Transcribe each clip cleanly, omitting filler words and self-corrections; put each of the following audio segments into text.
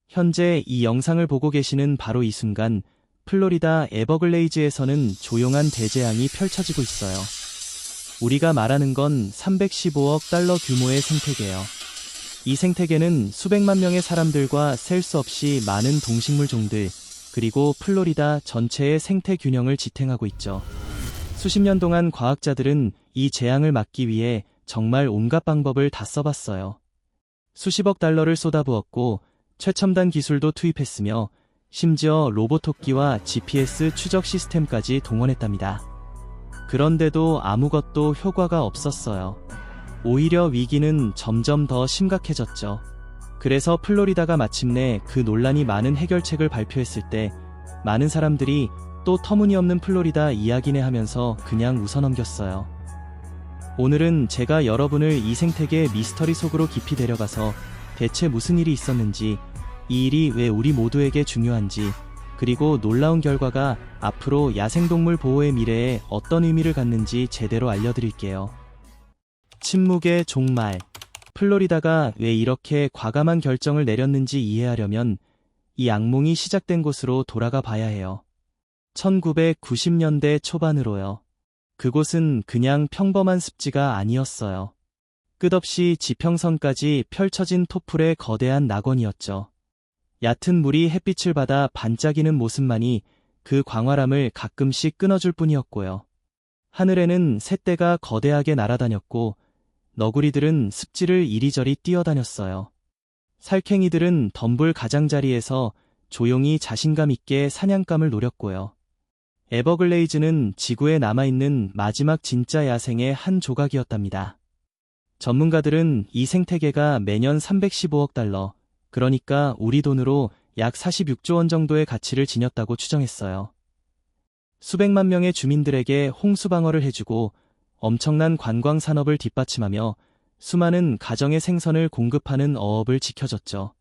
현재 이 영상을 보고 계시는 바로 이 순간 플로리다 에버글레이즈에서는 조용한 대재앙이 펼쳐지고 있어요. 우리가 말하는 건 315억 달러 규모의 생태계예요. 이 생태계는 수백만 명의 사람들과 셀 수 없이 많은 동식물종들, 그리고 플로리다 전체의 생태 균형을 지탱하고 있죠. 수십 년 동안 과학자들은 이 재앙을 막기 위해 정말 온갖 방법을 다 써봤어요. 수십억 달러를 쏟아부었고 최첨단 기술도 투입했으며 심지어 로보토끼와 GPS 추적 시스템까지 동원했답니다. 그런데도 아무것도 효과가 없었어요. 오히려 위기는 점점 더 심각해졌죠. 그래서 플로리다가 마침내 그 논란이 많은 해결책을 발표했을 때 많은 사람들이 또 터무니없는 플로리다 이야기네 하면서 그냥 웃어넘겼어요. 오늘은 제가 여러분을 이 생태계 미스터리 속으로 깊이 데려가서 대체 무슨 일이 있었는지, 이 일이 왜 우리 모두에게 중요한지, 그리고 놀라운 결과가 앞으로 야생동물 보호의 미래에 어떤 의미를 갖는지 제대로 알려드릴게요. 침묵의 종말. 플로리다가 왜 이렇게 과감한 결정을 내렸는지 이해하려면 이 악몽이 시작된 곳으로 돌아가 봐야 해요. 1990년대 초반으로요. 그곳은 그냥 평범한 습지가 아니었어요. 끝없이 지평선까지 펼쳐진 토풀의 거대한 낙원이었죠. 얕은 물이 햇빛을 받아 반짝이는 모습만이 그 광활함을 가끔씩 끊어줄 뿐이었고요. 하늘에는 새떼가 거대하게 날아다녔고 너구리들은 습지를 이리저리 뛰어다녔어요. 살쾡이들은 덤불 가장자리에서 조용히 자신감 있게 사냥감을 노렸고요. 에버글레이즈는 지구에 남아있는 마지막 진짜 야생의 한 조각이었답니다. 전문가들은 이 생태계가 매년 315억 달러, 그러니까 우리 돈으로 약 46조 원 정도의 가치를 지녔다고 추정했어요. 수백만 명의 주민들에게 홍수방어를 해주고 엄청난 관광 산업을 뒷받침하며 수많은 가정의 생선을 공급하는 어업을 지켜줬죠.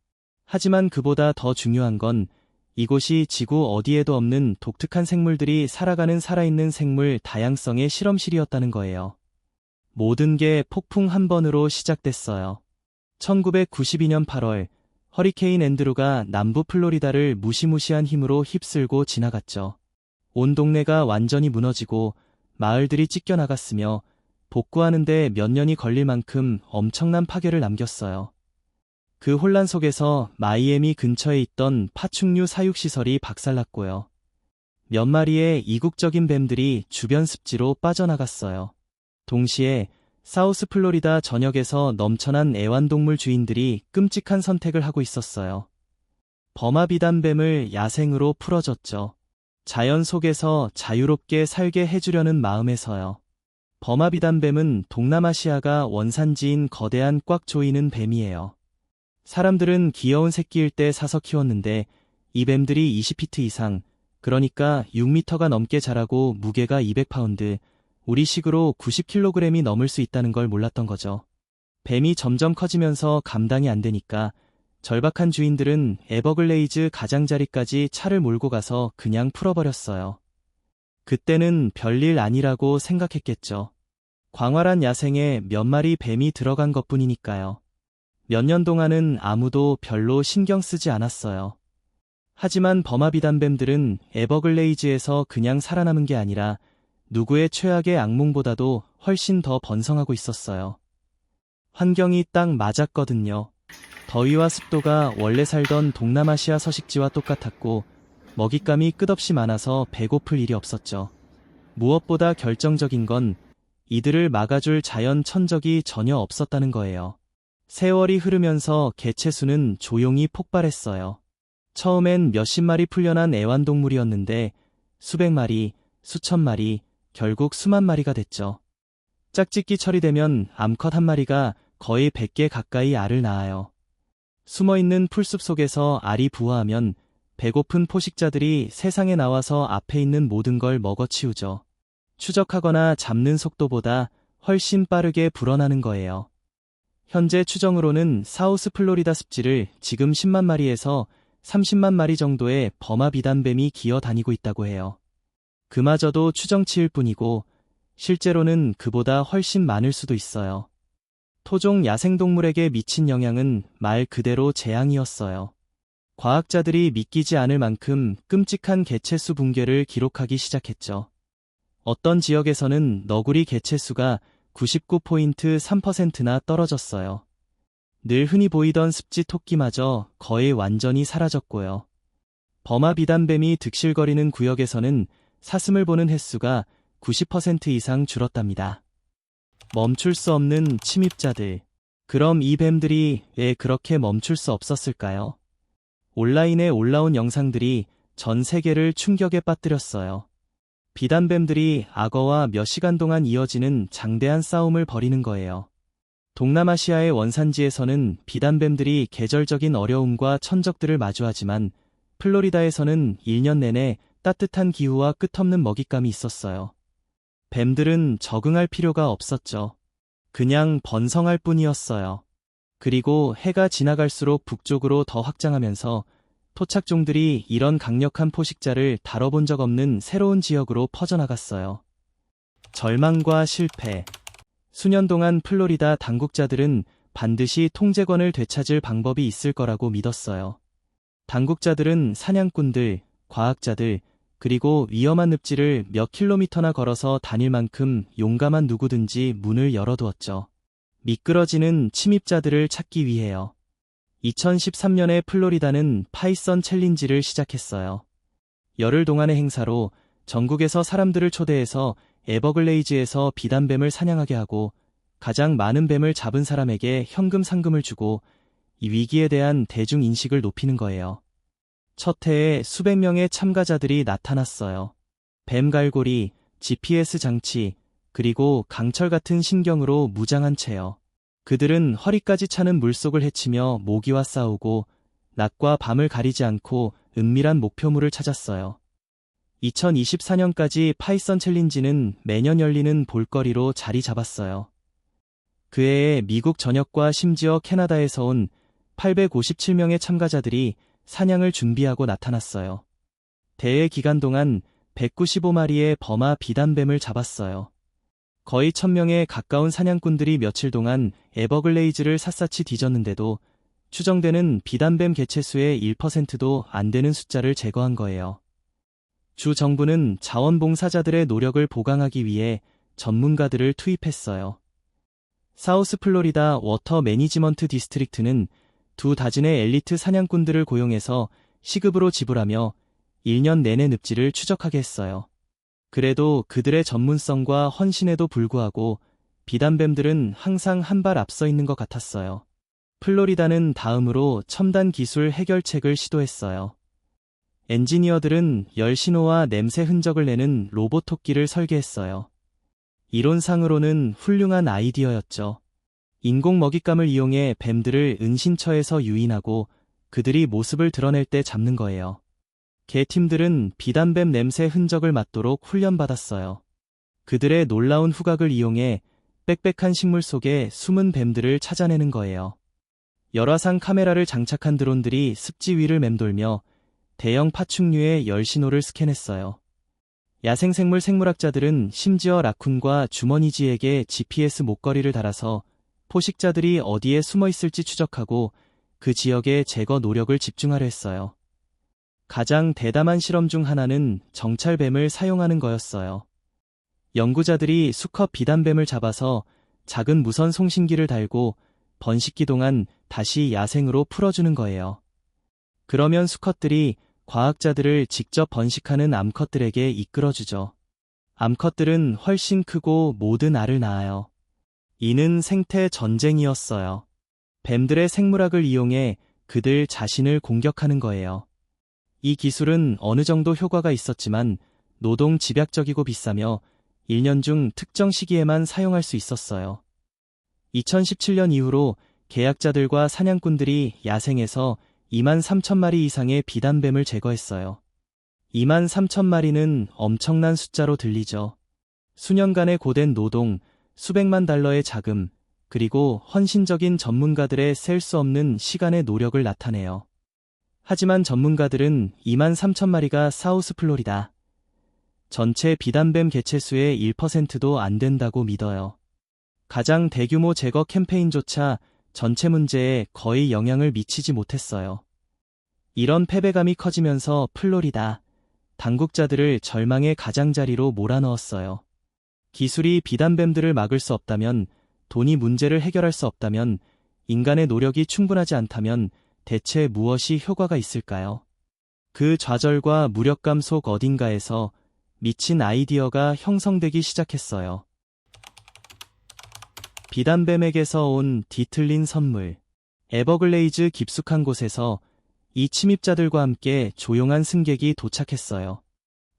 하지만 그보다 더 중요한 건 이곳이 지구 어디에도 없는 독특한 생물들이 살아가는 살아있는 생물 다양성의 실험실이었다는 거예요. 모든 게 폭풍 한 번으로 시작됐어요. 1992년 8월, 허리케인 앤드루가 남부 플로리다를 무시무시한 힘으로 휩쓸고 지나갔죠. 온 동네가 완전히 무너지고 마을들이 찢겨나갔으며 복구하는데 몇 년이 걸릴 만큼 엄청난 파괴를 남겼어요. 그 혼란 속에서 마이애미 근처에 있던 파충류 사육시설이 박살났고요. 몇 마리의 이국적인 뱀들이 주변 습지로 빠져나갔어요. 동시에 사우스 플로리다 전역에서 넘쳐난 애완동물 주인들이 끔찍한 선택을 하고 있었어요. 버마비단뱀을 야생으로 풀어줬죠. 자연 속에서 자유롭게 살게 해주려는 마음에서요. 버마비단뱀은 동남아시아가 원산지인 거대한 꽉 조이는 뱀이에요. 사람들은 귀여운 새끼일 때 사서 키웠는데 이 뱀들이 20피트 이상, 그러니까 6미터가 넘게 자라고 무게가 200파운드, 우리식으로 90kg이 넘을 수 있다는 걸 몰랐던 거죠. 뱀이 점점 커지면서 감당이 안 되니까 절박한 주인들은 에버글레이즈 가장자리까지 차를 몰고 가서 그냥 풀어버렸어요. 그때는 별일 아니라고 생각했겠죠. 광활한 야생에 몇 마리 뱀이 들어간 것뿐이니까요. 몇 년 동안은 아무도 별로 신경 쓰지 않았어요. 하지만 버마비단뱀들은 에버글레이즈에서 그냥 살아남은 게 아니라 누구의 최악의 악몽보다도 훨씬 더 번성하고 있었어요. 환경이 딱 맞았거든요. 더위와 습도가 원래 살던 동남아시아 서식지와 똑같았고 먹잇감이 끝없이 많아서 배고플 일이 없었죠. 무엇보다 결정적인 건 이들을 막아줄 자연 천적이 전혀 없었다는 거예요. 세월이 흐르면서 개체수는 조용히 폭발했어요. 처음엔 몇십 마리 풀려난 애완동물이었는데 수백 마리, 수천 마리, 결국 수만 마리가 됐죠. 짝짓기 철이 되면 암컷 한 마리가 거의 100개 가까이 알을 낳아요. 숨어있는 풀숲 속에서 알이 부화하면 배고픈 포식자들이 세상에 나와서 앞에 있는 모든 걸 먹어치우죠. 추적하거나 잡는 속도보다 훨씬 빠르게 불어나는 거예요. 현재 추정으로는 사우스 플로리다 습지를 지금 10만 마리에서 30만 마리 정도의 버마비단뱀이 기어 다니고 있다고 해요. 그마저도 추정치일 뿐이고 실제로는 그보다 훨씬 많을 수도 있어요. 토종 야생동물에게 미친 영향은 말 그대로 재앙이었어요. 과학자들이 믿기지 않을 만큼 끔찍한 개체수 붕괴를 기록하기 시작했죠. 어떤 지역에서는 너구리 개체수가 99.3%나 떨어졌어요. 늘 흔히 보이던 습지 토끼마저 거의 완전히 사라졌고요. 버마 비단뱀이 득실거리는 구역에서는 사슴을 보는 횟수가 90% 이상 줄었답니다. 멈출 수 없는 침입자들. 그럼 이 뱀들이 왜 그렇게 멈출 수 없었을까요? 온라인에 올라온 영상들이 전 세계를 충격에 빠뜨렸어요. 비단뱀들이 악어와 몇 시간 동안 이어지는 장대한 싸움을 벌이는 거예요. 동남아시아의 원산지에서는 비단뱀들이 계절적인 어려움과 천적들을 마주하지만 플로리다에서는 1년 내내 따뜻한 기후와 끝없는 먹잇감이 있었어요. 뱀들은 적응할 필요가 없었죠. 그냥 번성할 뿐이었어요. 그리고 해가 지나갈수록 북쪽으로 더 확장하면서 토착종들이 이런 강력한 포식자를 다뤄본 적 없는 새로운 지역으로 퍼져나갔어요. 절망과 실패. 수년 동안 플로리다 당국자들은 반드시 통제권을 되찾을 방법이 있을 거라고 믿었어요. 당국자들은 사냥꾼들, 과학자들, 그리고 위험한 늪지를 몇 킬로미터나 걸어서 다닐 만큼 용감한 누구든지 문을 열어두었죠. 미끄러지는 침입자들을 찾기 위해요. 2013년에 플로리다는 파이썬 챌린지를 시작했어요. 열흘 동안의 행사로 전국에서 사람들을 초대해서 에버글레이즈에서 비단뱀을 사냥하게 하고 가장 많은 뱀을 잡은 사람에게 현금 상금을 주고 이 위기에 대한 대중인식을 높이는 거예요. 첫 해에 수백 명의 참가자들이 나타났어요. 뱀 갈고리, GPS 장치, 그리고 강철 같은 신경으로 무장한 채요. 그들은 허리까지 차는 물속을 헤치며 모기와 싸우고 낮과 밤을 가리지 않고 은밀한 목표물을 찾았어요. 2024년까지 파이썬 챌린지는 매년 열리는 볼거리로 자리 잡았어요. 그 해에 미국 전역과 심지어 캐나다에서 온 857명의 참가자들이 사냥을 준비하고 나타났어요. 대회 기간 동안 195마리의 버마 비단뱀을 잡았어요. 거의 1000명에 가까운 사냥꾼들이 며칠 동안 에버글레이즈를 샅샅이 뒤졌는데도 추정되는 비단뱀 개체수의 1%도 안 되는 숫자를 제거한 거예요. 주 정부는 자원봉사자들의 노력을 보강하기 위해 전문가들을 투입했어요. 사우스 플로리다 워터 매니지먼트 디스트릭트는 24 엘리트 사냥꾼들을 고용해서 시급으로 지불하며 1년 내내 늪지를 추적하게 했어요. 그래도 그들의 전문성과 헌신에도 불구하고 비단뱀들은 항상 한 발 앞서 있는 것 같았어요. 플로리다는 다음으로 첨단 기술 해결책을 시도했어요. 엔지니어들은 열 신호와 냄새 흔적을 내는 로봇 토끼를 설계했어요. 이론상으로는 훌륭한 아이디어였죠. 인공 먹잇감을 이용해 뱀들을 은신처에서 유인하고 그들이 모습을 드러낼 때 잡는 거예요. 개팀들은 비단뱀 냄새 흔적을 맡도록 훈련받았어요. 그들의 놀라운 후각을 이용해 빽빽한 식물 속에 숨은 뱀들을 찾아내는 거예요. 열화상 카메라를 장착한 드론들이 습지 위를 맴돌며 대형 파충류의 열 신호를 스캔했어요. 야생생물 생물학자들은 심지어 라쿤과 주머니쥐에게 GPS 목걸이를 달아서 포식자들이 어디에 숨어 있을지 추적하고 그 지역의 제거 노력을 집중하려 했어요. 가장 대담한 실험 중 하나는 정찰뱀을 사용하는 거였어요. 연구자들이 수컷 비단뱀을 잡아서 작은 무선 송신기를 달고 번식기 동안 다시 야생으로 풀어주는 거예요. 그러면 수컷들이 과학자들을 직접 번식하는 암컷들에게 이끌어주죠. 암컷들은 훨씬 크고 모든 알을 낳아요. 이는 생태 전쟁이었어요. 뱀들의 생물학을 이용해 그들 자신을 공격하는 거예요. 이 기술은 어느 정도 효과가 있었지만 노동 집약적이고 비싸며 1년 중 특정 시기에만 사용할 수 있었어요. 2017년 이후로 계약자들과 사냥꾼들이 야생에서 23,000마리 이상의 비단뱀을 제거했어요. 23,000마리는 엄청난 숫자로 들리죠. 수년간의 고된 노동, 수백만 달러의 자금, 그리고 헌신적인 전문가들의 셀 수 없는 시간의 노력을 나타내요. 하지만 전문가들은 23,000마리가 사우스 플로리다 전체 비단뱀 개체수의 1%도 안 된다고 믿어요. 가장 대규모 제거 캠페인조차 전체 문제에 거의 영향을 미치지 못했어요. 이런 패배감이 커지면서 플로리다 당국자들을 절망의 가장자리로 몰아넣었어요. 기술이 비단뱀들을 막을 수 없다면, 돈이 문제를 해결할 수 없다면, 인간의 노력이 충분하지 않다면 대체 무엇이 효과가 있을까요? 그 좌절과 무력감 속 어딘가에서 미친 아이디어가 형성되기 시작했어요. 비단뱀에게서 온 뒤틀린 선물. 에버글레이즈 깊숙한 곳에서 이 침입자들과 함께 조용한 승객이 도착했어요.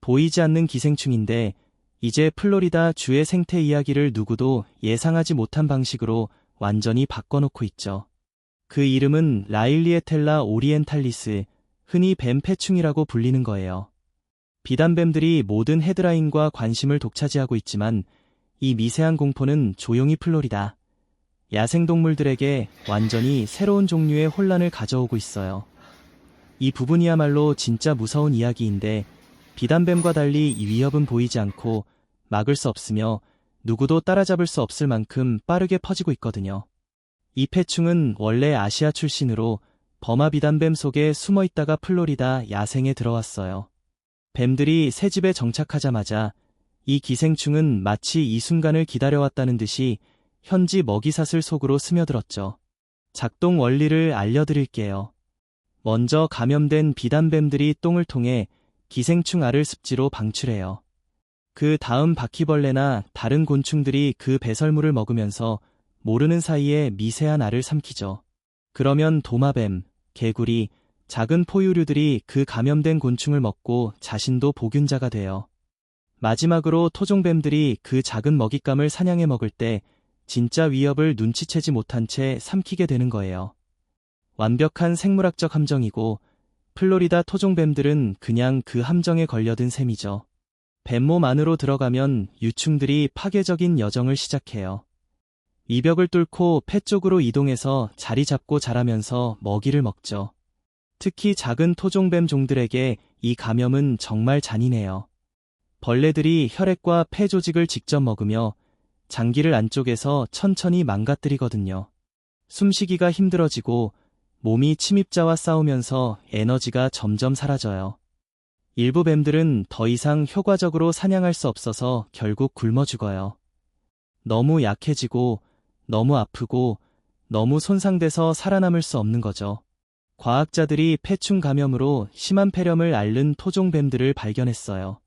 보이지 않는 기생충인데 이제 플로리다 주의 생태 이야기를 누구도 예상하지 못한 방식으로 완전히 바꿔놓고 있죠. 그 이름은 라일리에텔라 오리엔탈리스, 흔히 뱀 패충이라고 불리는 거예요. 비단뱀들이 모든 헤드라인과 관심을 독차지하고 있지만 이 미세한 공포는 조용히 플로리다 야생동물들에게 완전히 새로운 종류의 혼란을 가져오고 있어요. 이 부분이야말로 진짜 무서운 이야기인데 비단뱀과 달리 이 위협은 보이지 않고 막을 수 없으며 누구도 따라잡을 수 없을 만큼 빠르게 퍼지고 있거든요. 이 패충은 원래 아시아 출신으로 버마 비단뱀 속에 숨어 있다가 플로리다 야생에 들어왔어요. 뱀들이 새 집에 정착하자마자 이 기생충은 마치 이 순간을 기다려왔다는 듯이 현지 먹이사슬 속으로 스며들었죠. 작동 원리를 알려드릴게요. 먼저 감염된 비단뱀들이 똥을 통해 기생충 알을 습지로 방출해요. 그 다음 바퀴벌레나 다른 곤충들이 그 배설물을 먹으면서 모르는 사이에 미세한 알을 삼키죠. 그러면 도마뱀, 개구리, 작은 포유류들이 그 감염된 곤충을 먹고 자신도 보균자가 돼요. 마지막으로 토종뱀들이 그 작은 먹잇감을 사냥해 먹을 때 진짜 위협을 눈치채지 못한 채 삼키게 되는 거예요. 완벽한 생물학적 함정이고 플로리다 토종뱀들은 그냥 그 함정에 걸려든 셈이죠. 뱀몸 안으로 들어가면 유충들이 파괴적인 여정을 시작해요. 이벽을 뚫고 폐 쪽으로 이동해서 자리 잡고 자라면서 먹이를 먹죠. 특히 작은 토종뱀 종들에게 이 감염은 정말 잔인해요. 벌레들이 혈액과 폐 조직을 직접 먹으며 장기를 안쪽에서 천천히 망가뜨리거든요. 숨쉬기가 힘들어지고 몸이 침입자와 싸우면서 에너지가 점점 사라져요. 일부 뱀들은 더 이상 효과적으로 사냥할 수 없어서 결국 굶어 죽어요. 너무 약해지고 너무 아프고 너무 손상돼서 살아남을 수 없는 거죠. 과학자들이 패충 감염으로 심한 폐렴을 앓는 토종뱀들을 발견했어요.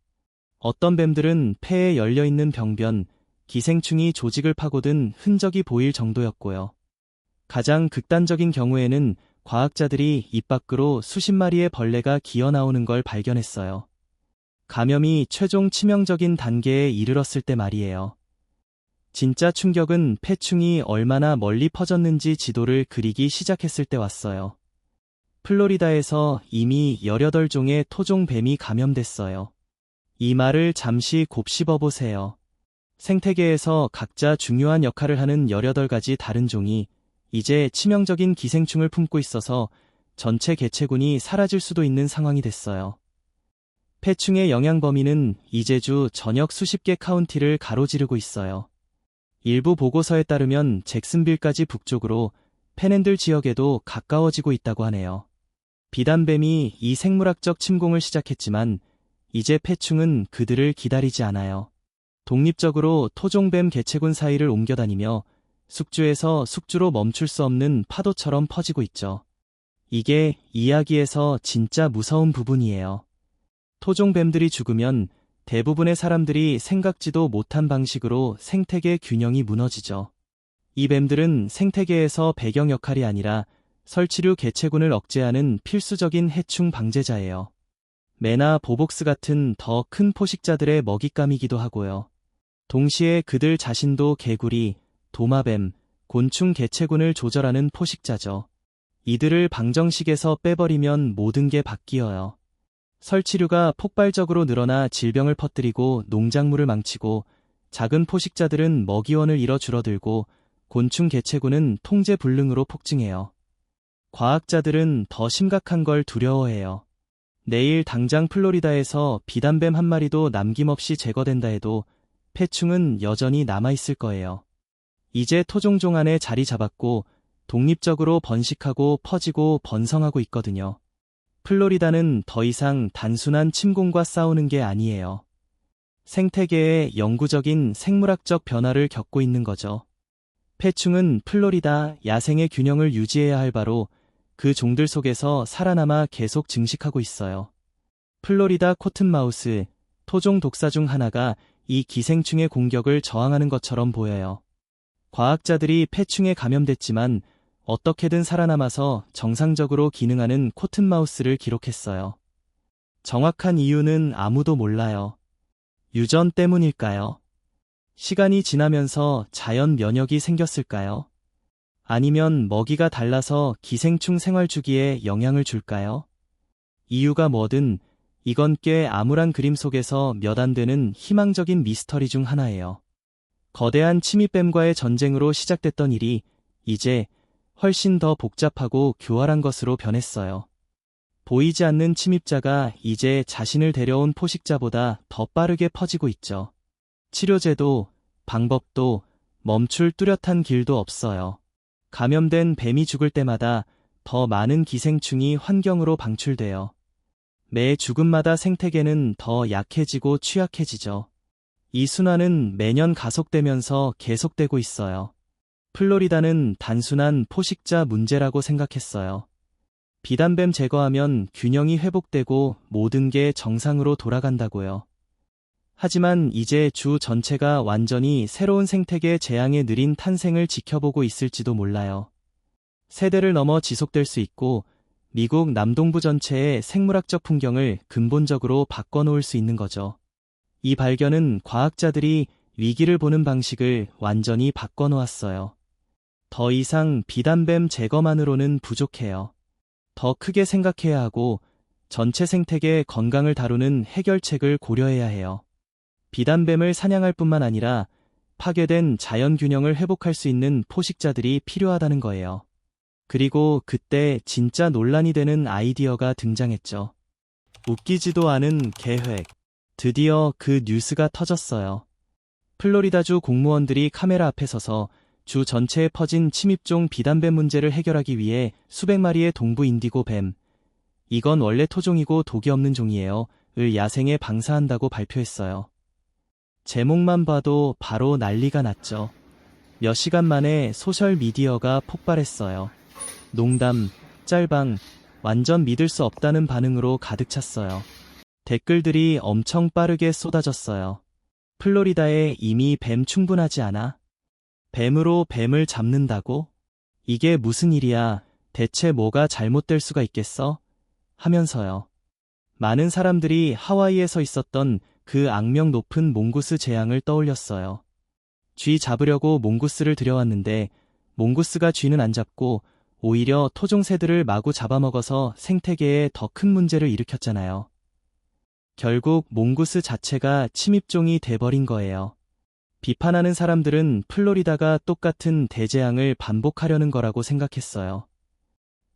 어떤 뱀들은 폐에 열려있는 병변, 기생충이 조직을 파고든 흔적이 보일 정도였고요. 가장 극단적인 경우에는 과학자들이 입 밖으로 수십 마리의 벌레가 기어나오는 걸 발견했어요. 감염이 최종 치명적인 단계에 이르렀을 때 말이에요. 진짜 충격은 패충이 얼마나 멀리 퍼졌는지 지도를 그리기 시작했을 때 왔어요. 플로리다에서 이미 18종의 토종뱀이 감염됐어요. 이 말을 잠시 곱씹어보세요. 생태계에서 각자 중요한 역할을 하는 18가지 다른 종이 이제 치명적인 기생충을 품고 있어서 전체 개체군이 사라질 수도 있는 상황이 됐어요. 패충의 영향 범위는 이제주 전역 수십 개 카운티를 가로지르고 있어요. 일부 보고서에 따르면 잭슨빌까지 북쪽으로 펜핸들 지역에도 가까워지고 있다고 하네요. 비단뱀이 이 생물학적 침공을 시작했지만 이제 패충은 그들을 기다리지 않아요. 독립적으로 토종뱀 개체군 사이를 옮겨다니며 숙주에서 숙주로 멈출 수 없는 파도처럼 퍼지고 있죠. 이게 이야기에서 진짜 무서운 부분이에요. 토종뱀들이 죽으면 대부분의 사람들이 생각지도 못한 방식으로 생태계 균형이 무너지죠. 이 뱀들은 생태계에서 배경 역할이 아니라 설치류 개체군을 억제하는 필수적인 해충 방제자예요. 매나 보복스 같은 더 큰 포식자들의 먹잇감이기도 하고요. 동시에 그들 자신도 개구리, 도마뱀, 곤충 개체군을 조절하는 포식자죠. 이들을 방정식에서 빼버리면 모든 게 바뀌어요. 설치류가 폭발적으로 늘어나 질병을 퍼뜨리고 농작물을 망치고 작은 포식자들은 먹이원을 잃어 줄어들고 곤충 개체군은 통제 불능으로 폭증해요. 과학자들은 더 심각한 걸 두려워해요. 내일 당장 플로리다에서 비단뱀 한 마리도 남김없이 제거된다 해도 패충은 여전히 남아있을 거예요. 이제 토종종 안에 자리 잡았고 독립적으로 번식하고 퍼지고 번성하고 있거든요. 플로리다는 더 이상 단순한 침공과 싸우는 게 아니에요. 생태계의 영구적인 생물학적 변화를 겪고 있는 거죠. 패충은 플로리다 야생의 균형을 유지해야 할 바로 그 종들 속에서 살아남아 계속 증식하고 있어요. 플로리다 코튼마우스, 토종 독사 중 하나가 이 기생충의 공격을 저항하는 것처럼 보여요. 과학자들이 패충에 감염됐지만 어떻게든 살아남아서 정상적으로 기능하는 코튼마우스를 기록했어요. 정확한 이유는 아무도 몰라요. 유전 때문일까요? 시간이 지나면서 자연 면역이 생겼을까요? 아니면 먹이가 달라서 기생충 생활 주기에 영향을 줄까요? 이유가 뭐든 이건 꽤 암울한 그림 속에서 몇 안 되는 희망적인 미스터리 중 하나예요. 거대한 침입뱀과의 전쟁으로 시작됐던 일이 이제 훨씬 더 복잡하고 교활한 것으로 변했어요. 보이지 않는 침입자가 이제 자신을 데려온 포식자보다 더 빠르게 퍼지고 있죠. 치료제도, 방법도, 멈출 뚜렷한 길도 없어요. 감염된 뱀이 죽을 때마다 더 많은 기생충이 환경으로 방출돼요. 매 죽음마다 생태계는 더 약해지고 취약해지죠. 이 순환은 매년 가속되면서 계속되고 있어요. 플로리다는 단순한 포식자 문제라고 생각했어요. 비단뱀 제거하면 균형이 회복되고 모든 게 정상으로 돌아간다고요. 하지만 이제 주 전체가 완전히 새로운 생태계 재앙의 느린 탄생을 지켜보고 있을지도 몰라요. 세대를 넘어 지속될 수 있고 미국 남동부 전체의 생물학적 풍경을 근본적으로 바꿔놓을 수 있는 거죠. 이 발견은 과학자들이 위기를 보는 방식을 완전히 바꿔놓았어요. 더 이상 비단뱀 제거만으로는 부족해요. 더 크게 생각해야 하고 전체 생태계 건강을 다루는 해결책을 고려해야 해요. 비단뱀을 사냥할 뿐만 아니라 파괴된 자연 균형을 회복할 수 있는 포식자들이 필요하다는 거예요. 그리고 그때 진짜 논란이 되는 아이디어가 등장했죠. 웃기지도 않은 계획. 드디어 그 뉴스가 터졌어요. 플로리다주 공무원들이 카메라 앞에 서서 주 전체에 퍼진 침입종 비단뱀 문제를 해결하기 위해 수백 마리의 동부 인디고 뱀, 이건 원래 토종이고 독이 없는 종이에요, 을 야생에 방사한다고 발표했어요. 제목만 봐도 바로 난리가 났죠. 몇 시간 만에 소셜미디어가 폭발했어요. 농담, 짤방, 완전 믿을 수 없다는 반응으로 가득 찼어요. 댓글들이 엄청 빠르게 쏟아졌어요. 플로리다에 이미 뱀 충분하지 않아? 뱀으로 뱀을 잡는다고? 이게 무슨 일이야? 대체 뭐가 잘못될 수가 있겠어? 하면서요. 많은 사람들이 하와이에서 있었던 그 악명 높은 몽구스 재앙을 떠올렸어요. 쥐 잡으려고 몽구스를 들여왔는데 몽구스가 쥐는 안 잡고 오히려 토종 새들을 마구 잡아먹어서 생태계에 더 큰 문제를 일으켰잖아요. 결국 몽구스 자체가 침입종이 돼버린 거예요. 비판하는 사람들은 플로리다가 똑같은 대재앙을 반복하려는 거라고 생각했어요.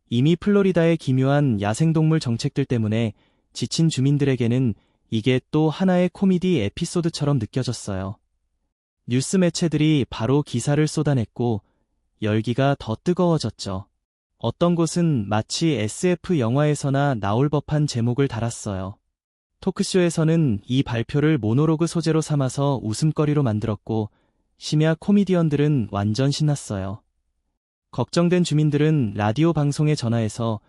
이미 플로리다의 기묘한 야생동물 정책들 때문에 지친 주민들에게는 이게 또 하나의 코미디 에피소드처럼 느껴졌어요. 뉴스 매체들이 바로 기사를 쏟아냈고 열기가 더 뜨거워졌죠. 어떤 곳은 마치 SF 영화에서나 나올 법한 제목을 달았어요. 토크쇼에서는 이 발표를 모노로그 소재로 삼아서 웃음거리로 만들었고 심야 코미디언들은 완전 신났어요. 걱정된 주민들은 라디오 방송에 전화해서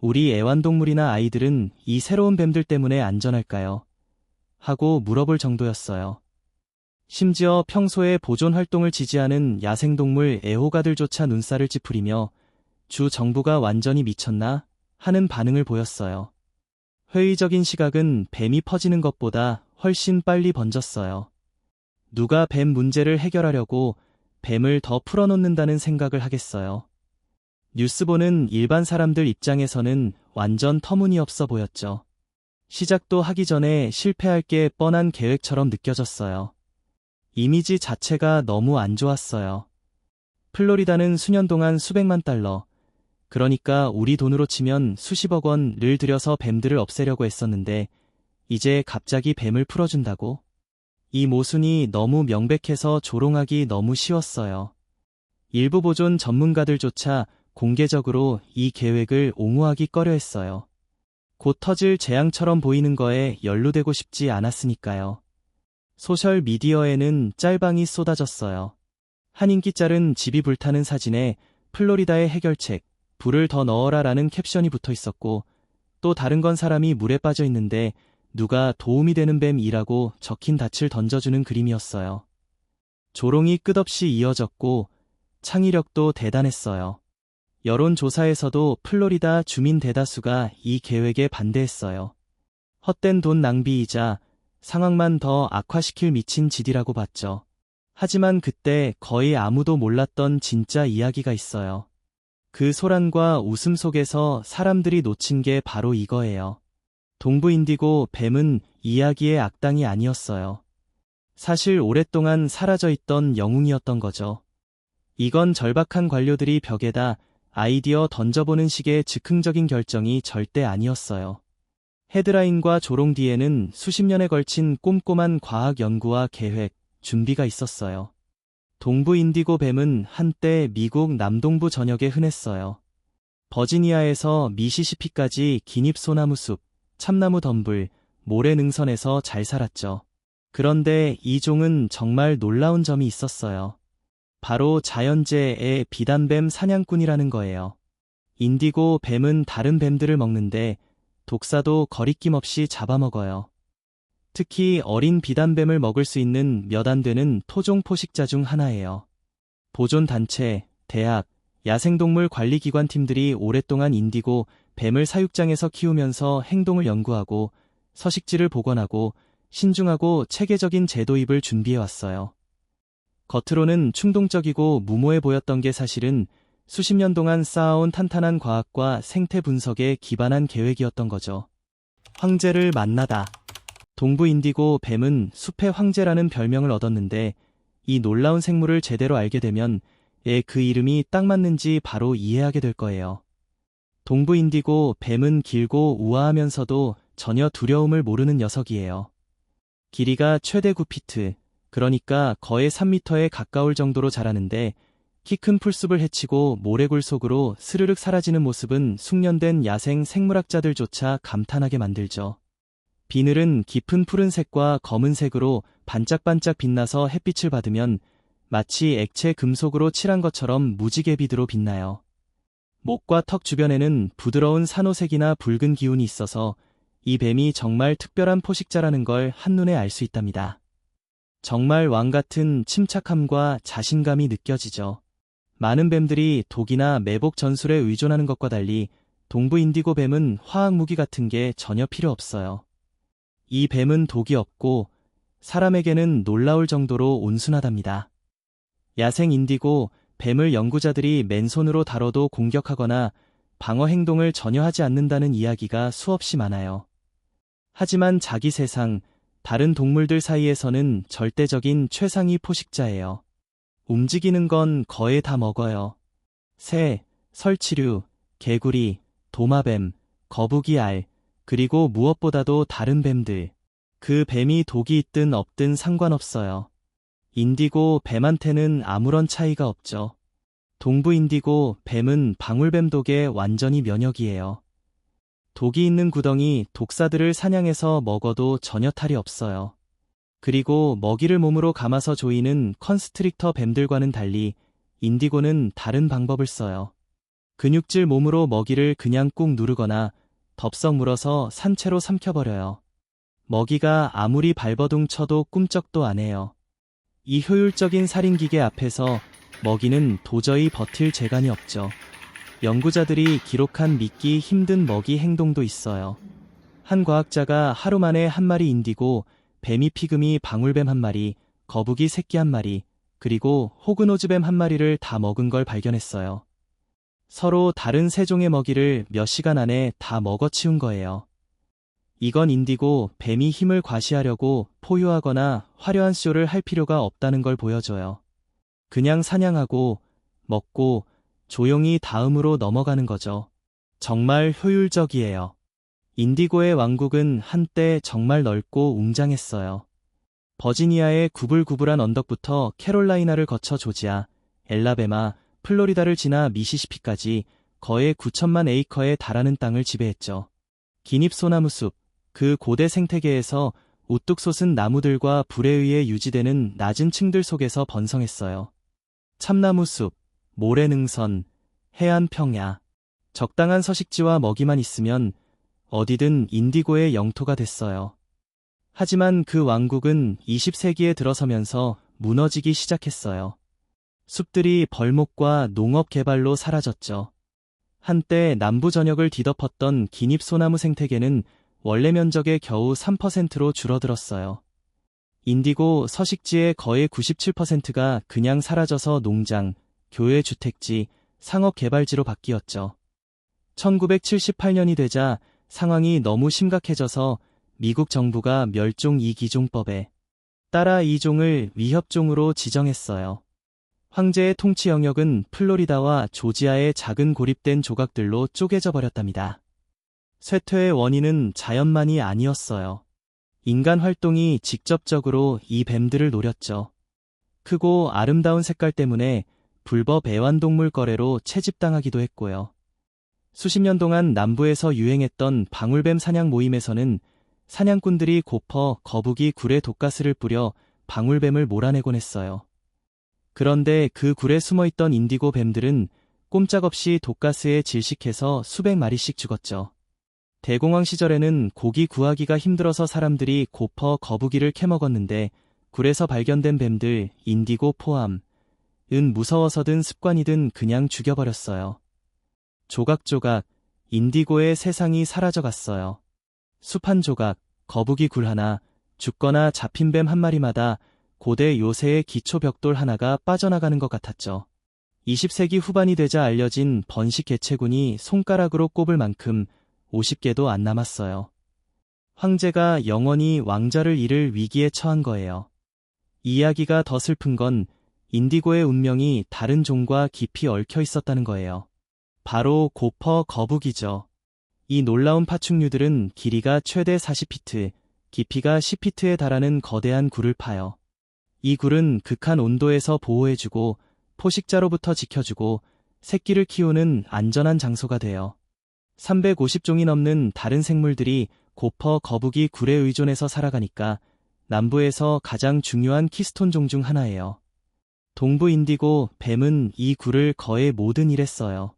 우리 애완동물이나 아이들은 이 새로운 뱀들 때문에 안전할까요? 하고 물어볼 정도였어요. 심지어 평소에 보존 활동을 지지하는 야생동물 애호가들조차 눈살을 찌푸리며 주 정부가 완전히 미쳤나? 하는 반응을 보였어요. 회의적인 시각은 뱀이 퍼지는 것보다 훨씬 빨리 번졌어요. 누가 뱀 문제를 해결하려고 뱀을 더 풀어놓는다는 생각을 하겠어요. 뉴스 보는 일반 사람들 입장에서는 완전 터무니없어 보였죠. 시작도 하기 전에 실패할 게 뻔한 계획처럼 느껴졌어요. 이미지 자체가 너무 안 좋았어요. 플로리다는 수년 동안 수백만 달러, 그러니까 우리 돈으로 치면 수십억 원을 들여서 뱀들을 없애려고 했었는데 이제 갑자기 뱀을 풀어준다고? 이 모순이 너무 명백해서 조롱하기 너무 쉬웠어요. 일부 보존 전문가들조차 공개적으로 이 계획을 옹호하기 꺼려했어요. 곧 터질 재앙처럼 보이는 거에 연루되고 싶지 않았으니까요. 소셜 미디어에는 짤방이 쏟아졌어요. 한 인기 짤은 집이 불타는 사진에 플로리다의 해결책, 불을 더 넣어라 라는 캡션이 붙어 있었고, 또 다른 건 사람이 물에 빠져 있는데 누가 도움이 되는 뱀이라고 적힌 닻을 던져주는 그림이었어요. 조롱이 끝없이 이어졌고 창의력도 대단했어요. 여론조사에서도 플로리다 주민 대다수가 이 계획에 반대했어요. 헛된 돈 낭비이자 상황만 더 악화시킬 미친 짓이라고 봤죠. 하지만 그때 거의 아무도 몰랐던 진짜 이야기가 있어요. 그 소란과 웃음 속에서 사람들이 놓친 게 바로 이거예요. 동부 인디고 뱀은 이야기의 악당이 아니었어요. 사실 오랫동안 사라져 있던 영웅이었던 거죠. 이건 절박한 관료들이 벽에다 아이디어 던져보는 식의 즉흥적인 결정이 절대 아니었어요. 헤드라인과 조롱 뒤에는 수십 년에 걸친 꼼꼼한 과학 연구와 계획, 준비가 있었어요. 동부 인디고 뱀은 한때 미국 남동부 전역에 흔했어요. 버지니아에서 미시시피까지 긴잎 소나무 숲, 참나무 덤불, 모래 능선에서 잘 살았죠. 그런데 이 종은 정말 놀라운 점이 있었어요. 바로 자연재해의 비단뱀 사냥꾼이라는 거예요. 인디고 뱀은 다른 뱀들을 먹는데 독사도 거리낌 없이 잡아먹어요. 특히 어린 비단뱀을 먹을 수 있는 몇 안 되는 토종 포식자 중 하나예요. 보존단체, 대학, 야생동물 관리기관 팀들이 오랫동안 인디고 뱀을 사육장에서 키우면서 행동을 연구하고 서식지를 복원하고 신중하고 체계적인 제도입을 준비해왔어요. 겉으로는 충동적이고 무모해 보였던 게 사실은 수십 년 동안 쌓아온 탄탄한 과학과 생태 분석에 기반한 계획이었던 거죠. 황제를 만나다. 동부 인디고 뱀은 숲의 황제라는 별명을 얻었는데 이 놀라운 생물을 제대로 알게 되면 그 이름이 딱 맞는지 바로 이해하게 될 거예요. 동부 인디고 뱀은 길고 우아하면서도 전혀 두려움을 모르는 녀석이에요. 길이가 최대 9피트, 그러니까 거의 3m에 가까울 정도로 자라는데 키 큰 풀숲을 헤치고 모래굴 속으로 스르륵 사라지는 모습은 숙련된 야생 생물학자들조차 감탄하게 만들죠. 비늘은 깊은 푸른색과 검은색으로 반짝반짝 빛나서 햇빛을 받으면 마치 액체 금속으로 칠한 것처럼 무지개 빛으로 빛나요. 목과 턱 주변에는 부드러운 산호색이나 붉은 기운이 있어서 이 뱀이 정말 특별한 포식자라는 걸 한눈에 알 수 있답니다. 정말 왕같은 침착함과 자신감이 느껴지죠. 많은 뱀들이 독이나 매복 전술에 의존하는 것과 달리 동부 인디고 뱀은 화학 무기 같은 게 전혀 필요 없어요. 이 뱀은 독이 없고 사람에게는 놀라울 정도로 온순하답니다. 야생 인디고 뱀을 연구자들이 맨손으로 다뤄도 공격하거나 방어 행동을 전혀 하지 않는다는 이야기가 수없이 많아요. 하지만 자기 세상, 다른 동물들 사이에서는 절대적인 최상위 포식자예요. 움직이는 건 거의 다 먹어요. 새, 설치류, 개구리, 도마뱀, 거북이 알, 그리고 무엇보다도 다른 뱀들. 그 뱀이 독이 있든 없든 상관없어요. 인디고 뱀한테는 아무런 차이가 없죠. 동부 인디고 뱀은 방울뱀 독에 완전히 면역이에요. 독이 있는 구덩이 독사들을 사냥해서 먹어도 전혀 탈이 없어요. 그리고 먹이를 몸으로 감아서 조이는 컨스트릭터 뱀들과는 달리 인디고는 다른 방법을 써요. 근육질 몸으로 먹이를 그냥 꾹 누르거나 덥석 물어서 산채로 삼켜버려요. 먹이가 아무리 발버둥 쳐도 꿈쩍도 안 해요. 이 효율적인 살인기계 앞에서 먹이는 도저히 버틸 재간이 없죠. 연구자들이 기록한 믿기 힘든 먹이 행동도 있어요. 한 과학자가 하루 만에 한 마리 인디고, 뱀이 피그미 방울뱀 한 마리, 거북이 새끼 한 마리, 그리고 호그노즈뱀 한 마리를 다 먹은 걸 발견했어요. 서로 다른 세 종의 먹이를 몇 시간 안에 다 먹어치운 거예요. 이건 인디고 뱀이 힘을 과시하려고 포효하거나 화려한 쇼를 할 필요가 없다는 걸 보여줘요. 그냥 사냥하고 먹고 조용히 다음으로 넘어가는 거죠. 정말 효율적이에요. 인디고의 왕국은 한때 정말 넓고 웅장했어요. 버지니아의 구불구불한 언덕부터 캐롤라이나를 거쳐 조지아, 엘라베마, 플로리다를 지나 미시시피까지 거의 9천만 에이커에 달하는 땅을 지배했죠. 기닙소나무숲, 그 고대 생태계에서 우뚝 솟은 나무들과 불에 의해 유지되는 낮은 층들 속에서 번성했어요. 참나무숲, 모래능선, 해안 평야. 적당한 서식지와 먹이만 있으면 어디든 인디고의 영토가 됐어요. 하지만 그 왕국은 20세기에 들어서면서 무너지기 시작했어요. 숲들이 벌목과 농업 개발로 사라졌죠. 한때 남부 전역을 뒤덮었던 기닙소나무 생태계는 원래 면적의 겨우 3%로 줄어들었어요. 인디고 서식지의 거의 97%가 그냥 사라져서 농장, 교외 주택지, 상업 개발지로 바뀌었죠. 1978년이 되자 상황이 너무 심각해져서 미국 정부가 멸종 2기종법에 따라 이 종을 위협종으로 지정했어요. 황제의 통치 영역은 플로리다와 조지아의 작은 고립된 조각들로 쪼개져 버렸답니다. 쇠퇴의 원인은 자연만이 아니었어요. 인간 활동이 직접적으로 이 뱀들을 노렸죠. 크고 아름다운 색깔 때문에 불법 애완동물 거래로 채집당하기도 했고요. 수십 년 동안 남부에서 유행했던 방울뱀 사냥 모임에서는 사냥꾼들이 고퍼, 거북이 굴에 독가스를 뿌려 방울뱀을 몰아내곤 했어요. 그런데 그 굴에 숨어있던 인디고 뱀들은 꼼짝없이 독가스에 질식해서 수백 마리씩 죽었죠. 대공황 시절에는 고기 구하기가 힘들어서 사람들이 고퍼, 거북이를 캐먹었는데 굴에서 발견된 뱀들, 인디고 포함, 무서워서든 습관이든 그냥 죽여버렸어요. 조각조각, 인디고의 세상이 사라져갔어요. 숲 한 조각, 거북이 굴 하나, 죽거나 잡힌 뱀 한 마리마다 고대 요새의 기초 벽돌 하나가 빠져나가는 것 같았죠. 20세기 후반이 되자 알려진 번식 개체군이 손가락으로 꼽을 만큼 50개도 안 남았어요. 황제가 영원히 왕자를 잃을 위기에 처한 거예요. 이야기가 더 슬픈 건 인디고의 운명이 다른 종과 깊이 얽혀 있었다는 거예요. 바로 고퍼 거북이죠. 이 놀라운 파충류들은 길이가 최대 40피트, 깊이가 10피트에 달하는 거대한 굴을 파요. 이 굴은 극한 온도에서 보호해주고 포식자로부터 지켜주고 새끼를 키우는 안전한 장소가 돼요. 350종이 넘는 다른 생물들이 고퍼 거북이 굴에 의존해서 살아가니까 남부에서 가장 중요한 키스톤 종 중 하나예요. 동부 인디고 뱀은 이 굴을 거의 모든 일에 써요.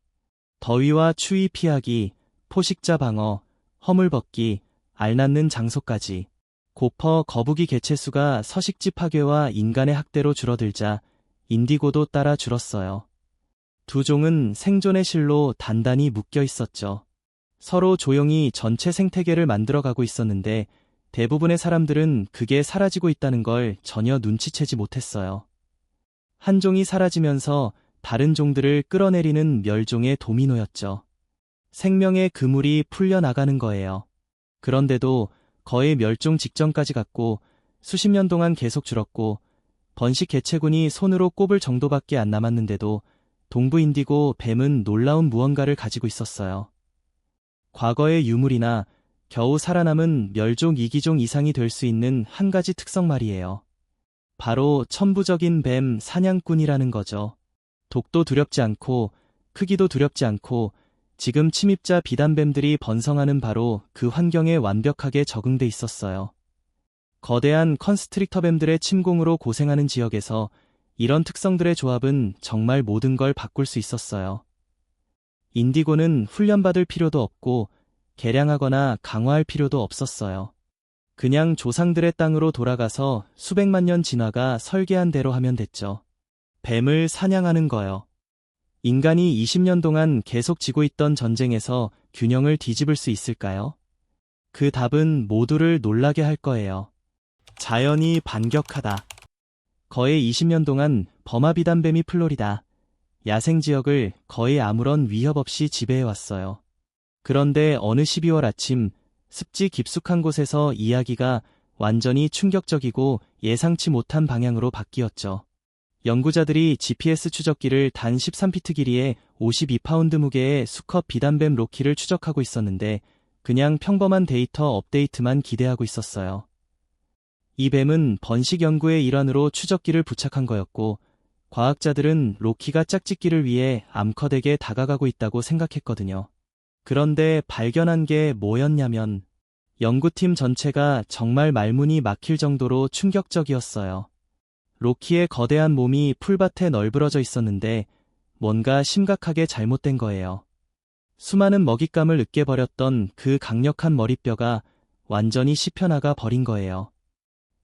더위와 추위 피하기, 포식자 방어, 허물 벗기, 알 낳는 장소까지. 고퍼 거북이 개체수가 서식지 파괴와 인간의 학대로 줄어들자 인디고도 따라 줄었어요. 두 종은 생존의 실로 단단히 묶여 있었죠. 서로 조용히 전체 생태계를 만들어가고 있었는데 대부분의 사람들은 그게 사라지고 있다는 걸 전혀 눈치채지 못했어요. 한 종이 사라지면서 다른 종들을 끌어내리는 멸종의 도미노였죠. 생명의 그물이 풀려나가는 거예요. 그런데도 거의 멸종 직전까지 갔고 수십 년 동안 계속 줄었고 번식 개체군이 손으로 꼽을 정도밖에 안 남았는데도 동부 인디고 뱀은 놀라운 무언가를 가지고 있었어요. 과거의 유물이나 겨우 살아남은 멸종 2기종 이상이 될 수 있는 한 가지 특성 말이에요. 바로 천부적인 뱀 사냥꾼이라는 거죠. 독도 두렵지 않고 크기도 두렵지 않고 지금 침입자 비단뱀들이 번성하는 바로 그 환경에 완벽하게 적응돼 있었어요. 거대한 컨스트릭터 뱀들의 침공으로 고생하는 지역에서 이런 특성들의 조합은 정말 모든 걸 바꿀 수 있었어요. 인디고는 훈련받을 필요도 없고 개량하거나 강화할 필요도 없었어요. 그냥 조상들의 땅으로 돌아가서 수백만 년 진화가 설계한 대로 하면 됐죠. 뱀을 사냥하는 거요. 인간이 20년 동안 계속 지고 있던 전쟁에서 균형을 뒤집을 수 있을까요? 그 답은 모두를 놀라게 할 거예요. 자연이 반격하다. 거의 20년 동안 버마비단뱀이 플로리다 야생 지역을 거의 아무런 위협 없이 지배해왔어요. 그런데 어느 12월 아침 습지 깊숙한 곳에서 이야기가 완전히 충격적이고 예상치 못한 방향으로 바뀌었죠. 연구자들이 GPS 추적기를 단 13피트 길이에 52파운드 무게의 수컷 비단뱀 로키를 추적하고 있었는데 그냥 평범한 데이터 업데이트만 기대하고 있었어요. 이 뱀은 번식 연구의 일환으로 추적기를 부착한 거였고 과학자들은 로키가 짝짓기를 위해 암컷에게 다가가고 있다고 생각했거든요. 그런데 발견한 게 뭐였냐면 연구팀 전체가 정말 말문이 막힐 정도로 충격적이었어요. 로키의 거대한 몸이 풀밭에 널브러져 있었는데 뭔가 심각하게 잘못된 거예요. 수많은 먹잇감을 으깨버렸던 그 강력한 머리뼈가 완전히 씹혀나가 버린 거예요.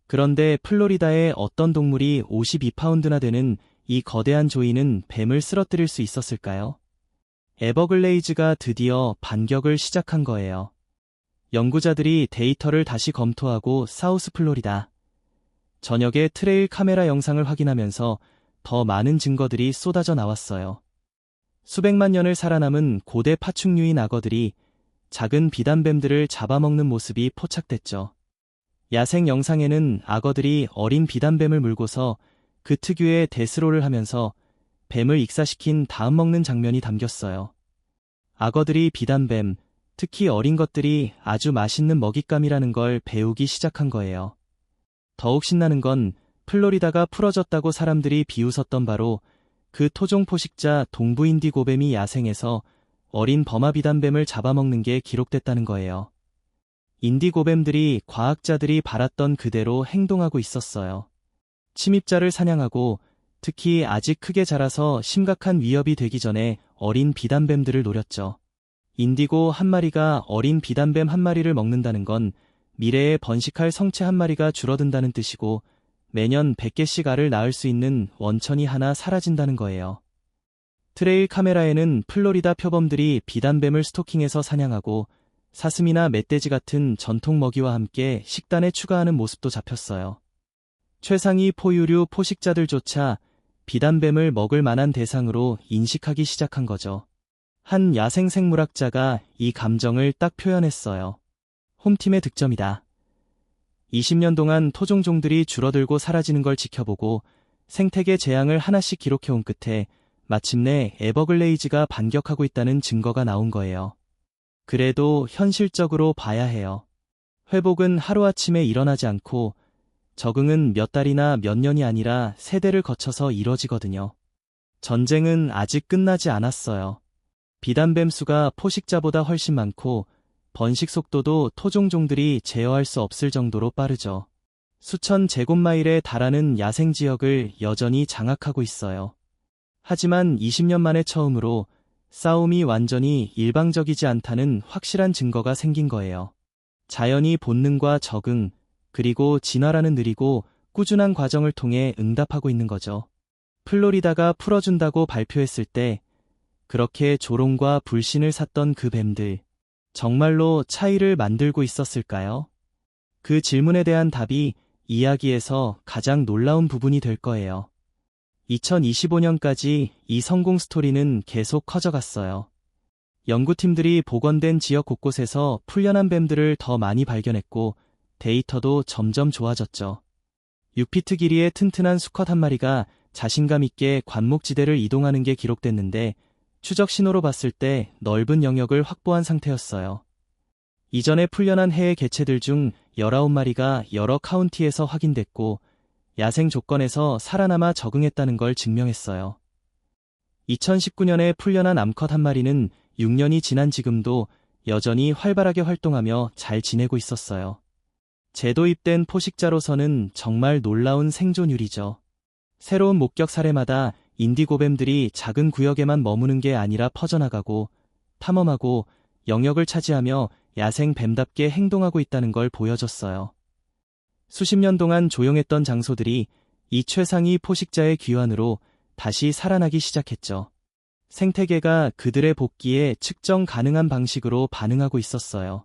그런데 플로리다의 어떤 동물이 52파운드나 되는 이 거대한 조이는 뱀을 쓰러뜨릴 수 있었을까요? 에버글레이즈가 드디어 반격을 시작한 거예요. 연구자들이 데이터를 다시 검토하고 사우스 플로리다 전역의 트레일 카메라 영상을 확인하면서 더 많은 증거들이 쏟아져 나왔어요. 수백만 년을 살아남은 고대 파충류인 악어들이 작은 비단뱀들을 잡아먹는 모습이 포착됐죠. 야생 영상에는 악어들이 어린 비단뱀을 물고서 그 특유의 데스로를 하면서 뱀을 익사시킨 다음 먹는 장면이 담겼어요. 악어들이 비단뱀, 특히 어린 것들이 아주 맛있는 먹잇감이라는 걸 배우기 시작한 거예요. 더욱 신나는 건 플로리다가 풀어졌다고 사람들이 비웃었던 바로 그 토종 포식자 동부 인디고뱀이 야생에서 어린 버마 비단뱀을 잡아먹는 게 기록됐다는 거예요. 인디고뱀들이 과학자들이 바랐던 그대로 행동하고 있었어요. 침입자를 사냥하고 특히 아직 크게 자라서 심각한 위협이 되기 전에 어린 비단뱀들을 노렸죠. 인디고 한 마리가 어린 비단뱀 한 마리를 먹는다는 건 미래에 번식할 성체 한 마리가 줄어든다는 뜻이고 매년 100개씩 알을 낳을 수 있는 원천이 하나 사라진다는 거예요. 트레일 카메라에는 플로리다 표범들이 비단뱀을 스토킹해서 사냥하고 사슴이나 멧돼지 같은 전통 먹이와 함께 식단에 추가하는 모습도 잡혔어요. 최상위 포유류 포식자들조차 비단뱀을 먹을 만한 대상으로 인식하기 시작한 거죠. 한 야생 생물학자가 이 감정을 딱 표현했어요. 홈팀의 득점이다. 20년 동안 토종종들이 줄어들고 사라지는 걸 지켜보고 생태계 재앙을 하나씩 기록해온 끝에 마침내 에버글레이즈가 반격하고 있다는 증거가 나온 거예요. 그래도 현실적으로 봐야 해요. 회복은 하루아침에 일어나지 않고 적응은 몇 달이나 몇 년이 아니라 세대를 거쳐서 이뤄지거든요. 전쟁은 아직 끝나지 않았어요. 비단뱀 수가 포식자보다 훨씬 많고 번식 속도도 토종종들이 제어할 수 없을 정도로 빠르죠. 수천 제곱마일에 달하는 야생 지역을 여전히 장악하고 있어요. 하지만 20년 만에 처음으로 싸움이 완전히 일방적이지 않다는 확실한 증거가 생긴 거예요. 자연이 본능과 적응, 그리고 진화라는 느리고 꾸준한 과정을 통해 응답하고 있는 거죠. 플로리다가 풀어준다고 발표했을 때 그렇게 조롱과 불신을 샀던 그 뱀들, 정말로 차이를 만들고 있었을까요? 그 질문에 대한 답이 이야기에서 가장 놀라운 부분이 될 거예요. 2025년까지 이 성공 스토리는 계속 커져갔어요. 연구팀들이 복원된 지역 곳곳에서 풀려난 뱀들을 더 많이 발견했고 데이터도 점점 좋아졌죠. 6피트 길이의 튼튼한 수컷 한 마리가 자신감 있게 관목지대를 이동하는 게 기록됐는데 추적 신호로 봤을 때 넓은 영역을 확보한 상태였어요. 이전에 풀려난 해의 개체들 중 19마리가 여러 카운티에서 확인됐고 야생 조건에서 살아남아 적응했다는 걸 증명했어요. 2019년에 풀려난 암컷 한 마리는 6년이 지난 지금도 여전히 활발하게 활동하며 잘 지내고 있었어요. 재도입된 포식자로서는 정말 놀라운 생존율이죠. 새로운 목격 사례마다 인디고뱀들이 작은 구역에만 머무는 게 아니라 퍼져나가고 탐험하고 영역을 차지하며 야생 뱀답게 행동하고 있다는 걸 보여줬어요. 수십 년 동안 조용했던 장소들이 이 최상위 포식자의 귀환으로 다시 살아나기 시작했죠. 생태계가 그들의 복귀에 측정 가능한 방식으로 반응하고 있었어요.